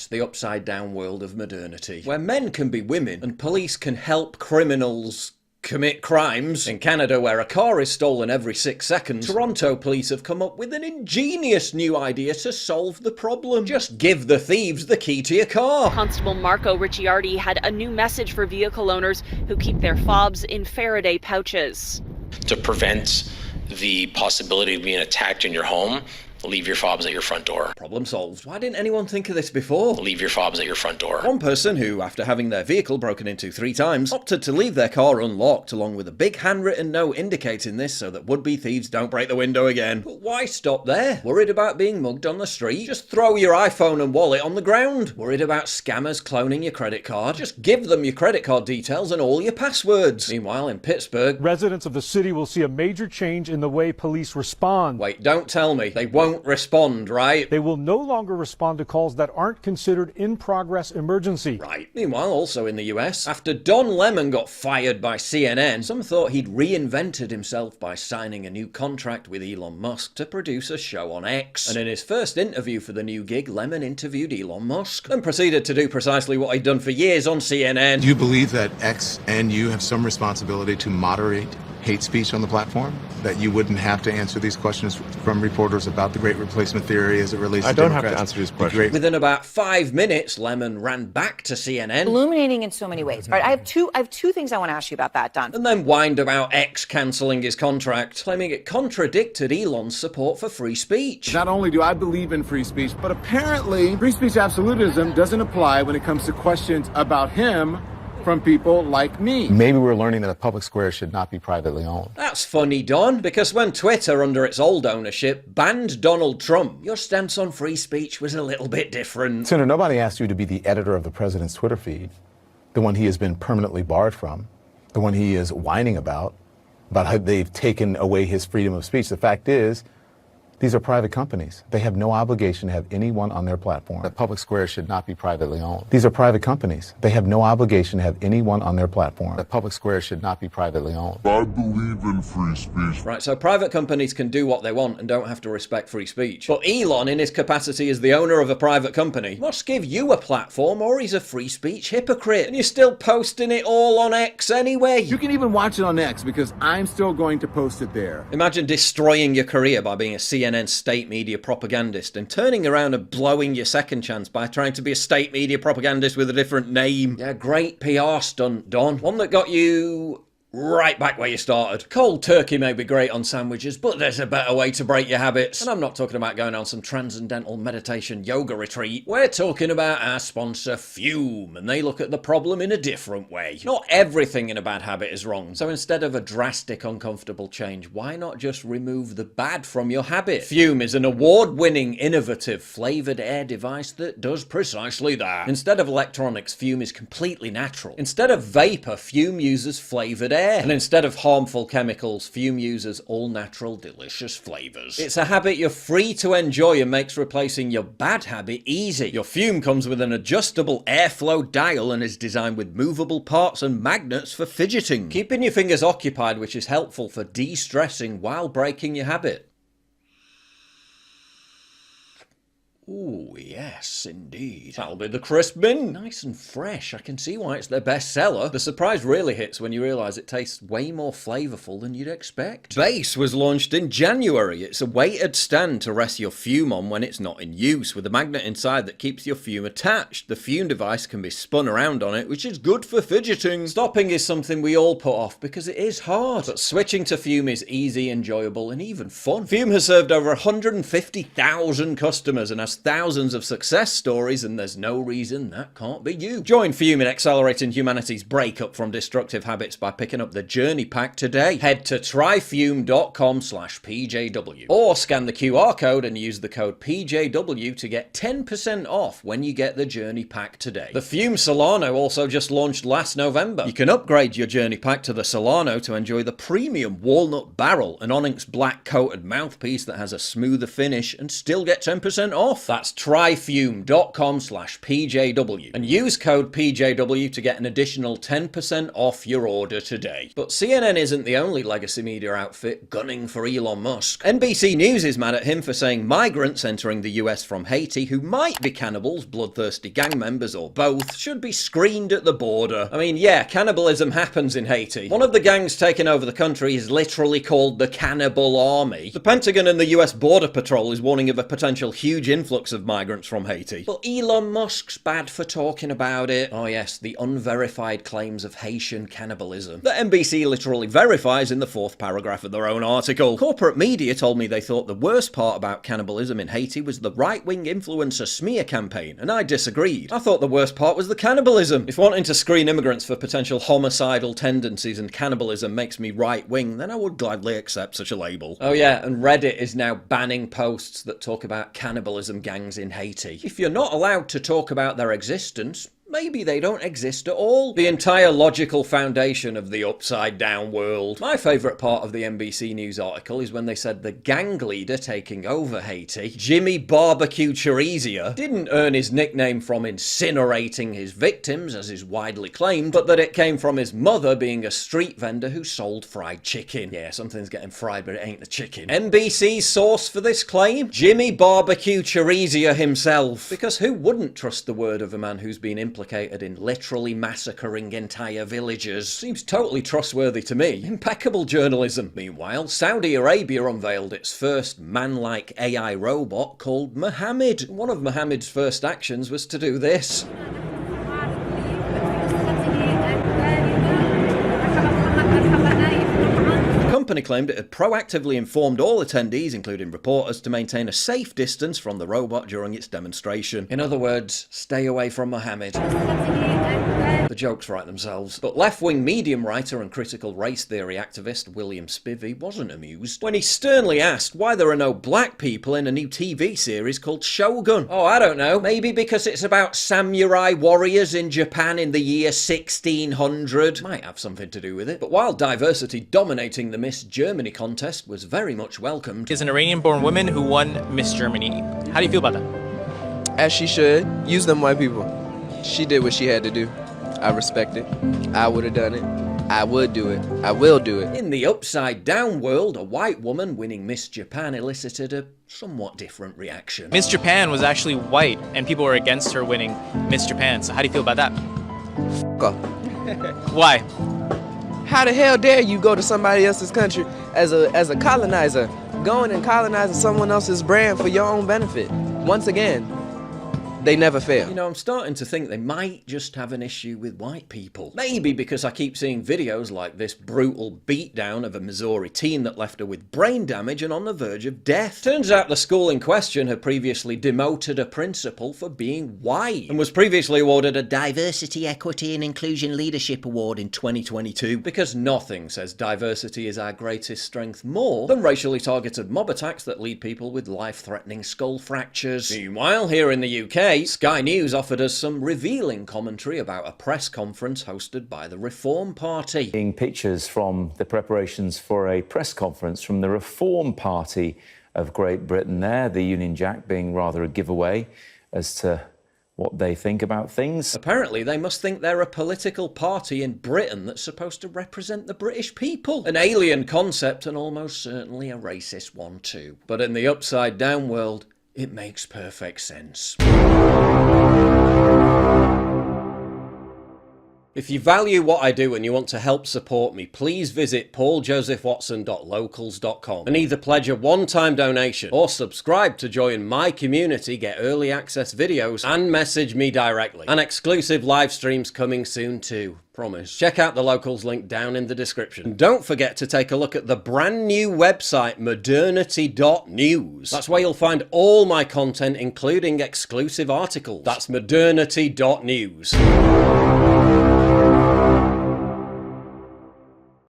yes, the upside-down world of modernity, where men can be women and police can help criminals commit crimes. In Canada, where a car is stolen every 6 seconds, Toronto police have come up with an ingenious new idea to solve the problem. Just give the thieves the key to your car. Constable Marco Ricciardi had a new message for vehicle owners who keep their fobs in Faraday pouches. To prevent the possibility of being attacked in your home, leave your fobs at your front door. Problem solved. Why didn't anyone think of this before? Leave your fobs at your front door. One person who, after having their vehicle broken into 3 times, opted to leave their car unlocked, along with a big handwritten note indicating this so that would-be thieves don't break the window again. But why stop there? Worried about being mugged on the street? Just throw your iPhone and wallet on the ground. Worried about scammers cloning your credit card? Just give them your credit card details and all your passwords. Meanwhile, in Pittsburgh, residents of the city will see a major change in the way police respond. Wait, don't tell me. They won't respond, right? They will no longer respond to calls that aren't considered in-progress emergency. Right. Meanwhile, also in the US, after Don Lemon got fired by CNN, some thought he'd reinvented himself by signing a new contract with Elon Musk to produce a show on X. And in his first interview for the new gig, Lemon interviewed Elon Musk and proceeded to do precisely what he'd done for years on CNN. Do you believe that X and you have some responsibility to moderate hate speech on the platform? That you wouldn't have to answer these questions from reporters about the Great Replacement Theory as it relates to Democrats? I don't have to answer these questions. Within about 5 minutes, Lemon ran back to CNN. Illuminating in so many ways. All right, I have two things I want to ask you about that, Don. And then whined about X cancelling his contract, claiming it contradicted Elon's support for free speech. Not only do I believe in free speech, but apparently free speech absolutism doesn't apply when it comes to questions about him from people like me. Maybe we're learning that a public square should not be privately owned. That's funny, Don, because when Twitter, under its old ownership, banned Donald Trump, your stance on free speech was a little bit different. Senator, nobody asked you to be the editor of the president's Twitter feed, the one he has been permanently barred from, the one he is whining about how they've taken away his freedom of speech. The fact is, these are private companies. They have no obligation to have anyone on their platform. The public square should not be privately owned. These are private companies. They have no obligation to have anyone on their platform. The public square should not be privately owned. I believe in free speech. Right, so private companies can do what they want and don't have to respect free speech. But Elon, in his capacity as the owner of a private company, must give you a platform or he's a free speech hypocrite. And you're still posting it all on X anyway. You can even watch it on X because I'm still going to post it there. Imagine destroying your career by being a CNN state media propagandist and turning around and blowing your second chance by trying to be a state media propagandist with a different name. Yeah, great PR stunt, Don. One that got you right back where you started. Cold turkey may be great on sandwiches, but there's a better way to break your habits. And I'm not talking about going on some transcendental meditation yoga retreat. We're talking about our sponsor, Fume, and they look at the problem in a different way. Not everything in a bad habit is wrong, so instead of a drastic, uncomfortable change, why not just remove the bad from your habit? Fume is an award-winning, innovative, flavoured air device that does precisely that. Instead of electronics, Fume is completely natural. Instead of vapour, Fume uses flavoured air. And instead of harmful chemicals, Fume uses all-natural, delicious flavours. It's a habit you're free to enjoy and makes replacing your bad habit easy. Your Fume comes with an adjustable airflow dial and is designed with movable parts and magnets for fidgeting, keeping your fingers occupied, which is helpful for de-stressing while breaking your habit. Ooh, yes, indeed. That'll be the crisp bin. Nice and fresh. I can see why it's their best seller. The surprise really hits when you realise it tastes way more flavourful than you'd expect. Base was launched in January. It's a weighted stand to rest your Fume on when it's not in use, with a magnet inside that keeps your Fume attached. The Fume device can be spun around on it, which is good for fidgeting. Stopping is something we all put off because it is hard, but switching to Fume is easy, enjoyable, and even fun. Fume has served over 150,000 customers and has thousands of success stories, and there's no reason that can't be you. Join Fume in accelerating humanity's breakup from destructive habits by picking up the Journey Pack today. Head to tryfume.com/PJW or scan the QR code and use the code PJW to get 10% off when you get the Journey Pack today. The Fume Solano also just launched last November. You can upgrade your Journey Pack to the Solano to enjoy the premium walnut barrel, an onyx black coated mouthpiece that has a smoother finish, and still get 10% off. health. That's tryfume.com/PJW. And use code PJW to get an additional 10% off your order today. But CNN isn't the only legacy media outfit gunning for Elon Musk. NBC News is mad at him for saying migrants entering the US from Haiti who might be cannibals, bloodthirsty gang members, or both should be screened at the border. I mean, yeah, cannibalism happens in Haiti. One of the gangs taking over the country is literally called the Cannibal Army. The Pentagon and the US Border Patrol is warning of a potential huge influx of migrants from Haiti. But Elon Musk's bad for talking about it. Oh yes, the unverified claims of Haitian cannibalism that NBC literally verifies in the 4th paragraph of their own article. Corporate media told me they thought the worst part about cannibalism in Haiti was the right-wing influencer smear campaign, and I disagreed. I thought the worst part was the cannibalism. If wanting to screen immigrants for potential homicidal tendencies and cannibalism makes me right-wing, then I would gladly accept such a label. Oh yeah, and Reddit is now banning posts that talk about cannibalism gangs in Haiti. If you're not allowed to talk about their existence, maybe they don't exist at all. The entire logical foundation of the upside down world. My favourite part of the NBC News article is when they said the gang leader taking over Haiti, Jimmy Barbecue Chorizo, didn't earn his nickname from incinerating his victims, as is widely claimed, but that it came from his mother being a street vendor who sold fried chicken. Yeah, something's getting fried, but it ain't the chicken. NBC's source for this claim? Jimmy Barbecue Chorizo himself. Because who wouldn't trust the word of a man who's been implicated in literally massacring entire villages? Seems totally trustworthy to me. Impeccable journalism. Meanwhile, Saudi Arabia unveiled its first man-like AI robot called Mohammed. One of Mohammed's first actions was to do this. The company claimed it had proactively informed all attendees, including reporters, to maintain a safe distance from the robot during its demonstration. In other words, stay away from Mohammed. The jokes write themselves. But left-wing medium writer and critical race theory activist William Spivey wasn't amused when he sternly asked why there are no black people in a new TV series called Shogun. Oh, I don't know. Maybe because it's about samurai warriors in Japan in the year 1600. Might have something to do with it. But while diversity dominating the Miss Germany contest was very much welcomed, is an Iranian-born woman who won Miss Germany. How do you feel about that? As she should. Use them white people. She did what she had to do. I respect it. I would have done it. I would do it. I will do it. In the upside down world, a white woman winning Miss Japan elicited a somewhat different reaction. Miss Japan was actually white, and people were against her winning Miss Japan. So how do you feel about that? F*** off. Why? How the hell dare you go to somebody else's country as a colonizer, going and colonizing someone else's brand for your own benefit? Once again, they never fail. You know, I'm starting to think they might just have an issue with white people. Maybe because I keep seeing videos like this brutal beatdown of a Missouri teen that left her with brain damage and on the verge of death. Turns out the school in question had previously demoted a principal for being white and was previously awarded a Diversity, Equity and Inclusion Leadership Award in 2022 because nothing says diversity is our greatest strength more than racially targeted mob attacks that leave people with life-threatening skull fractures. Meanwhile, here in the UK, Sky News offered us some revealing commentary about a press conference hosted by the Reform Party. Pictures from the preparations for a press conference from the Reform Party of Great Britain there, the Union Jack being rather a giveaway as to what they think about things. Apparently they must think they're a political party in Britain that's supposed to represent the British people. An alien concept and almost certainly a racist one too. But in the upside down world, it makes perfect sense. If you value what I do and you want to help support me, please visit pauljosephwatson.locals.com and either pledge a one-time donation or subscribe to join my community, get early access videos, and message me directly. And exclusive live streams coming soon too. Promise. Check out the Locals link down in the description. And don't forget to take a look at the brand new website, modernity.news. That's where you'll find all my content, including exclusive articles. That's modernity.news.